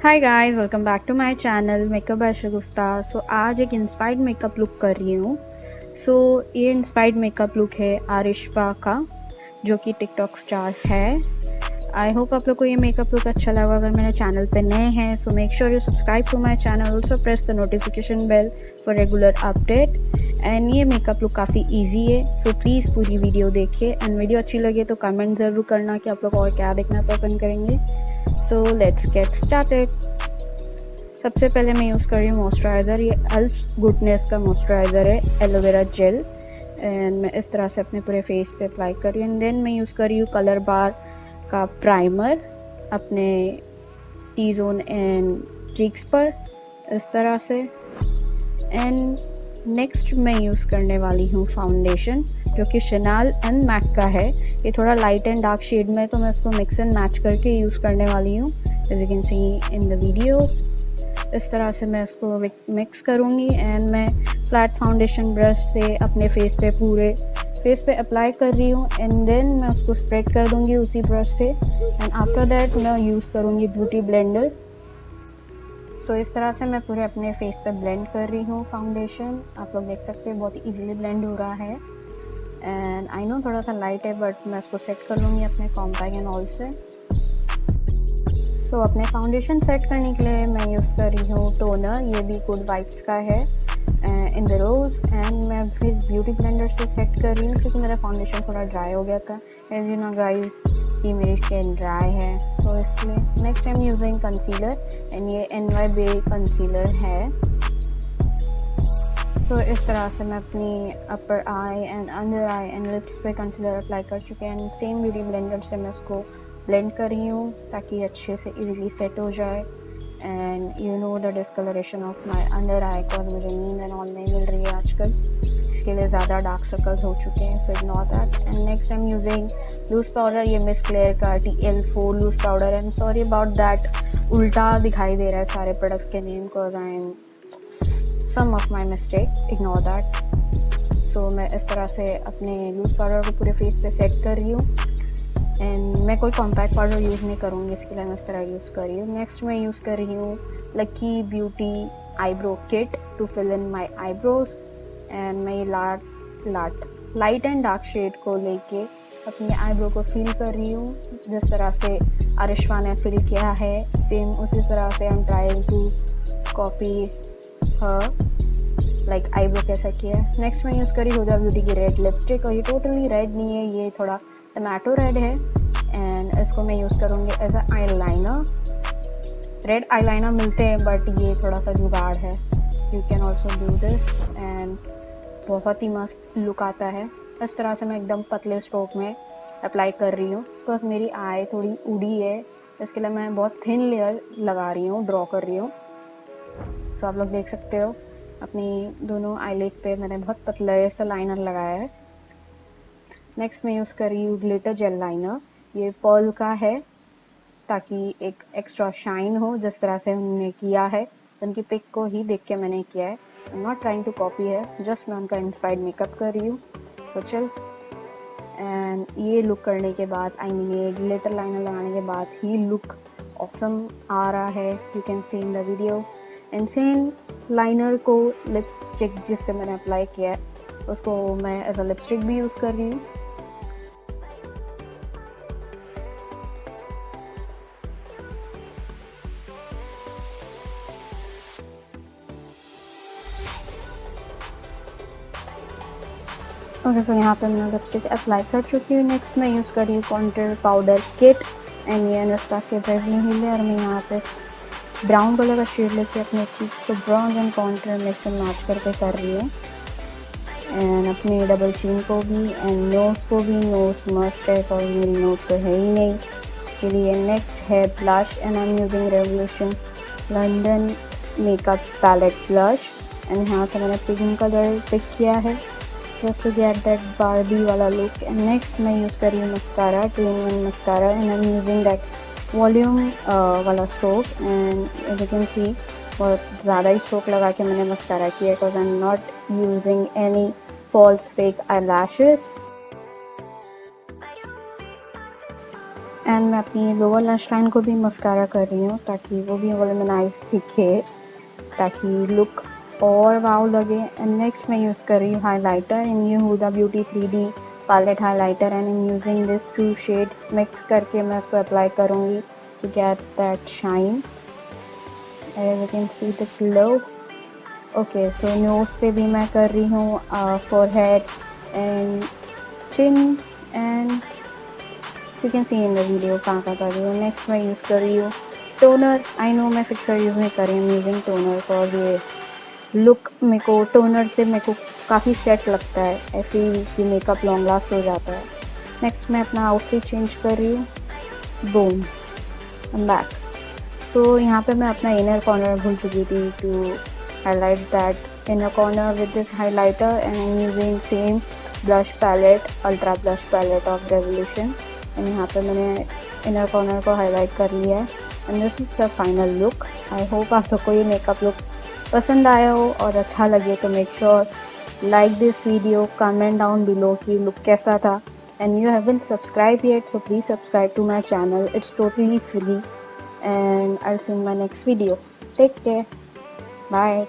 Hi guys, welcome back to my channel makeup by Shagufta. आज एक inspired makeup look कर रही हूँ। ये इंस्पायर्ड मेकअप लुक है आरिशफा का, जो कि टिकटॉक स्टार है। आई होप आप लोग को ये मेकअप लुक अच्छा लगा। अगर मेरे चैनल पे नए हैं so make sure you subscribe to my channel, also press the notification bell for regular update. And ये मेकअप लुक काफ़ी ईजी है, सो प्लीज़ पूरी वीडियो देखिए। एंड वीडियो अच्छी लगे तो कमेंट ज़रूर करना कि आप लोग और क्या देखना पसंद करेंगे। So let's get started. सबसे पहले मैं यूज़ कर रही हूँ मॉइस्चराइज़र। ये एल्फ गुडनेस का मॉइस्चराइज़र है, एलोवेरा जेल। एंड मैं इस तरह से अपने पूरे फेस पे अप्लाई कर रही हूँ। एंड देन मैं यूज़ कर रही हूँ कलर बार का प्राइमर अपने टी जोन एंड चीक्स पर, इस तरह से। एंड नेक्स्ट मैं यूज़ करने वाली हूँ फाउंडेशन, जो कि शैनल एंड मैक का है। ये थोड़ा लाइट एंड डार्क शेड में है, तो मैं इसको मिक्स एंड मैच करके यूज़ करने वाली हूँ, as you can see in the video. इस तरह से मैं इसको मिक्स करूँगी। एंड मैं फ्लैट फाउंडेशन ब्रश से अपने फेस पे पूरे फेस पे अप्लाई कर रही हूँ। एंड देन मैं उसको स्प्रेड कर दूँगी उसी ब्रश से। एंड आफ्टर दैट मैं यूज़ करूँगी ब्यूटी ब्लेंडर। तो इस तरह से मैं पूरे अपने फेस पे ब्लेंड कर रही हूँ फाउंडेशन। आप लोग देख सकते हैं बहुत इजीली ब्लेंड हो रहा है। एंड आई नो थोड़ा सा लाइट है, बट मैं इसको सेट कर लूँगी अपने कॉम्पैक्ट एंड ऑल से। तो अपने फाउंडेशन सेट करने के लिए मैं यूज़ कर रही हूँ टोनर, ये भी गुड वाइब्स का है, इन द रोज। एंड मैं फिर ब्यूटी ब्लेंडर से सेट कर रही हूँ, क्योंकि मेरा फाउंडेशन थोड़ा ड्राई हो गया था। एज यू नो गाइस कि मेरी स्किन ड्राई है, तो इसलिए next time using concealer. And ये NY बे कंसीलर है। तो इस तरह से मैं अपनी upper eye and under eye and lips पे कंसीलर अप्लाई कर चुके हैं। एंड सेम ब्यूटी ब्लेंडर से मैं इसको ब्लेंड कर रही हूँ, ताकि अच्छे से इजीली सेट हो जाए। And you know the discoloration of my under eye, because मुझे नींद एंड ऑल नहीं मिल रही है आजकल, इसके लिए ज़्यादा डार्क सर्कल्स हो चुके हैं, so ignore that. And next time using loose powder, ये मिस क्लेयर का TL4 loose powder. And sorry about that, उल्टा दिखाई दे रहा है सारे प्रोडक्ट्स के name, because I am some of my mistake, ignore that। तो मैं इस तरह से अपने लूज पाउडर को पूरे फेस पे सेट कर रही हूँ। एंड मैं कोई कॉम्पैक्ट पाउडर यूज़ नहीं करूँगी, इसके लिए मैं इस तरह यूज़ कर रही हूँ। नेक्स्ट मैं यूज़ कर रही हूँ lucky beauty eyebrow kit to fill in my eyebrows. And मैं ये लाइट एंड डार्क शेड को लेके अपने आईब्रो को फिल कर रही हूँ, जिस तरह से अरिशवा ने फिल किया है, सेम उसी तरह से I am trying to copy like eyebrow कैसा किया है। नेक्स्ट मैं यूज़ करी हुडा ब्यूटी की रेड लिपस्टिक, और ये टोटली रेड नहीं है, ये थोड़ा टमाटो रेड है। एंड इसको मैं यूज़ करूँगी as a eyeliner. Red eyeliner मिलते हैं, बट ये थोड़ा सा जुगाड़ है। You can also do this. And बहुत ही मस्त लुक आता है। इस तरह से मैं एकदम पतले स्ट्रोक में अप्लाई कर रही हूँ, बिकॉज मेरी आई थोड़ी उड़ी है, इसके लिए मैं बहुत थिन लेयर लगा रही हूँ, ड्रॉ कर रही हूँ। तो आप लोग देख सकते हो अपनी दोनों आईलिड पे मैंने बहुत पतला सा लाइनर लगाया है। नेक्स्ट मैं यूज़ कर रही हूँ ग्लिटर जेल लाइनर, ये पर्ल का है, ताकि एक एक्स्ट्रा शाइन हो, जिस तरह से उन्होंने किया है। उनकी पिक को ही देख के मैंने किया है, I am not trying to copy है, जस्ट मैं उनका इंस्पायर्ड मेकअप कर रही हूँ। सो चल। एंड ये लुक करने के बाद, आई मीन ये ग्लिटर लाइनर लगाने के बाद ही लुक ऑसम आ रहा है, you can see in the video. And same liner को लिपस्टिक जिससे मैंने अप्लाई किया है, उसको मैं एज अ लिपस्टिक भी यूज़ कर रही हूँ। ओके, सो यहाँ पे मैं लिपस्टिक अप्लाई कर चुकी हूँ। नेक्स्ट मैं यूज़ कर रही हूँ कॉन्टूर पाउडर किट, एंड ये अनास्तासिया बेवरली हिल है, और मैं यहाँ पे ब्राउन कलर का शेड लेके अपने चीक्स को brown and contour mix and match करके कर रही हूँ। एंड अपने डबल चिन को भी एंड नोज़ को भी। नोज़ मस्ट है, और मेरी नोज़ तो है ही नहीं इसके लिए। नेक्स्ट है blush, and I am using Revolution London makeup palette blush. And यहाँ से मैंने पिंक कलर पिक किया है, just to get that Barbie वाला look। And next मैं यूज़ कर रही हूँ mascara, 2-in-1 mascara, and I'm using that volume वाला stroke. And as you can see बहुत ज़्यादा ही स्ट्रोक लगा के मैंने मस्कारा किया, because I am not using any false fake eye lashes. And मैं अपनी लोअर लैश लाइन को भी मस्कारा कर रही हूँ ताकि वो भी वॉल्यूमनाइज दिखे, ताकि लुक और वाव लगे। एंड नेक्स्ट मैं यूज़ कर रही हूँ हाइलाइटर इन ये Huda Beauty 3D palette highlighter and I using this 2 shade mix करके मैं इसको अप्लाई करूँगी to get that shine. As you can see the glow. Okay, so nose पे भी मैं कर रही हूँ, forehead and chin and you can see in the video कहाँ कर रही हूँ। नेक्स्ट मैं यूज़ कर रही हूँ टोनर। आई नो मैं फिक्सर यूज़ नहीं कर रही हूँ, यूजिंग टोनर बिकॉज ये लुक मेरे को टोनर से मेरे को काफ़ी सेट लगता है, ऐसे ही मेकअप लॉन्ग लास्ट हो जाता है। नेक्स्ट मैं अपना आउटफिट चेंज कर रही हूँ, boom I am back. So यहाँ पे मैं अपना इनर कॉर्नर भूल चुकी थी to highlight that inner corner with this highlighter and I am using same blush palette, ultra blush palette of Revolution. And यहाँ पे मैंने इनर कॉर्नर को हाईलाइट कर लिया है and this is the final look. I hope आप लोग को ये मेकअप लुक पसंद आया हो और अच्छा लगे तो make sure like this video, comment down below कि लुक कैसा था। And you haven't subscribe yet so please subscribe to my channel, it's totally free and I will see you in my next video. Take care, bye.